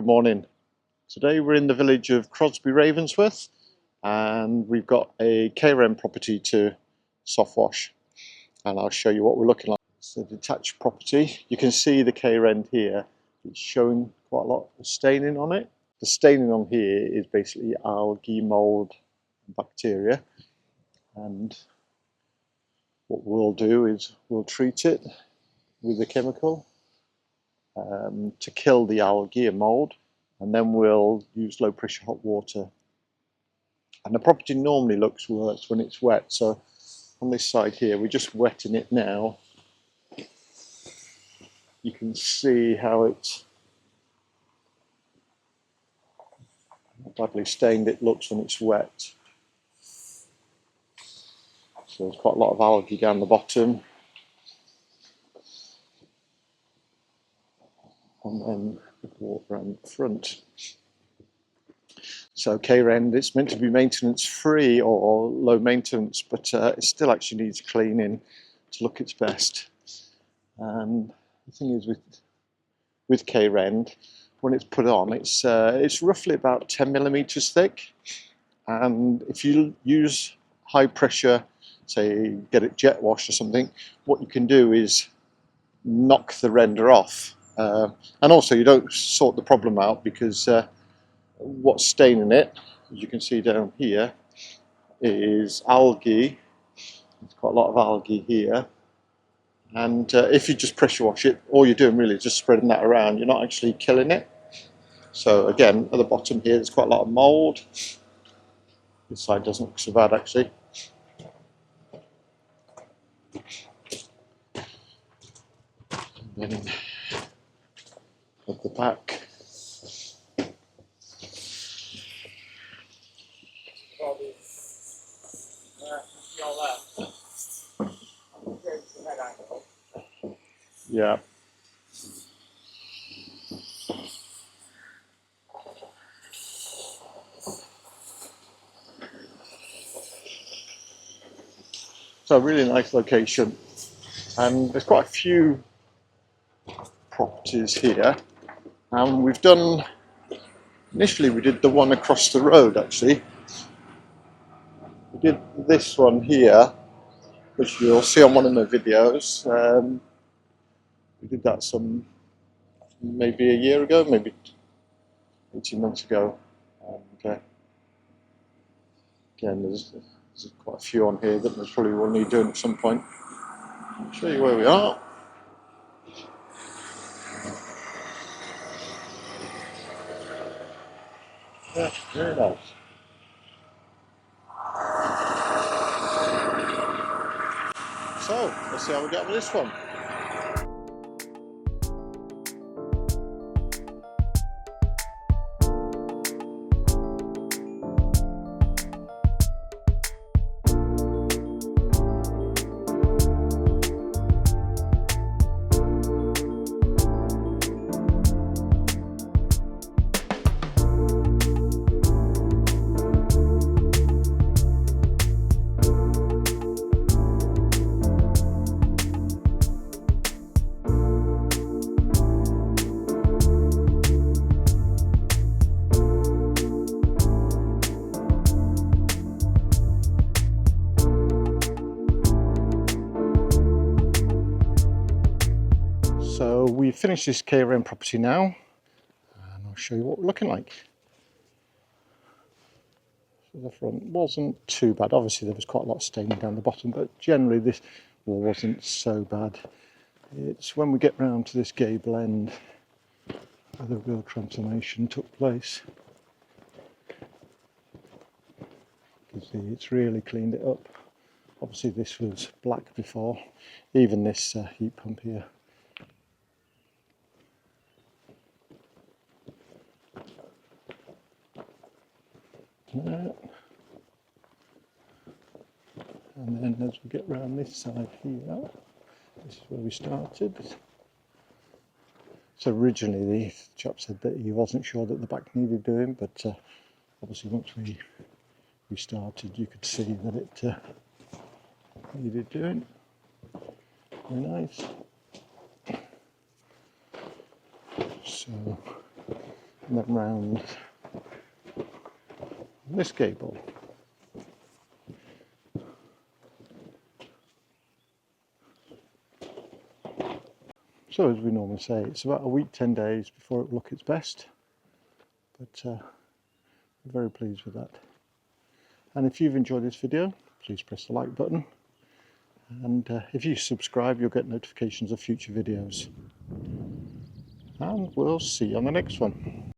Good morning. Today we're in the village of Crosby Ravensworth and we've got a K-Rend property to Softwash, and I'll show you what we're looking like. It's a detached property. You can see the K-Rend here. It's showing quite a lot of staining on it. The staining on here is basically algae, mould and bacteria, and what we'll do is we'll treat it with a chemical to kill the algae and mould, and then we'll use low pressure hot water. And the property normally looks worse when it's wet, so on this side here we're just wetting it now. You can see how it's badly stained it looks when it's wet. So there's quite a lot of algae down the bottom, and then the water around the front. So K-Rend, it's meant to be maintenance free or low maintenance, but it still actually needs cleaning to look its best. And the thing is with K-Rend, when it's put on, it's roughly about 10 millimeters thick, and if you use high pressure, say get it jet washed or something, what you can do is knock the render off. And also you don't sort the problem out, because what's staining it, as you can see down here, is algae. There's quite a lot of algae here, and if you just pressure wash it, all you're doing really is just spreading that around. You're not actually killing it. So again, at the bottom here there's quite a lot of mould. This side doesn't look so bad actually. And then at the back, yeah. So a really nice location, and there's quite a few properties here. And we've done, initially we did the one across the road actually. We did this one here, which you'll see on one of my videos. We did that maybe a year ago, maybe 18 months ago. And again, there's quite a few on here that we probably will need doing at some point. I'll show you where we are. Yeah, very nice. So, let's see how we get with this one. So we've finished this K-Rend property now, and I'll show you what we're looking like. So the front wasn't too bad. Obviously there was quite a lot of staining down the bottom, but generally this wall wasn't so bad. It's when we get round to this gable end where the real transformation took place. You can see it's really cleaned it up. Obviously this was black before, even this heat pump here. And then as we get round this side here, this is where we started. So originally the chap said that he wasn't sure that the back needed doing, but obviously once we started you could see that it needed doing. Very nice. So and then round this gable. So as we normally say, it's about a week, 10 days before it will look its best, but I'm very pleased with that. And if you've enjoyed this video, please press the like button, and if you subscribe you'll get notifications of future videos, and we'll see you on the next one.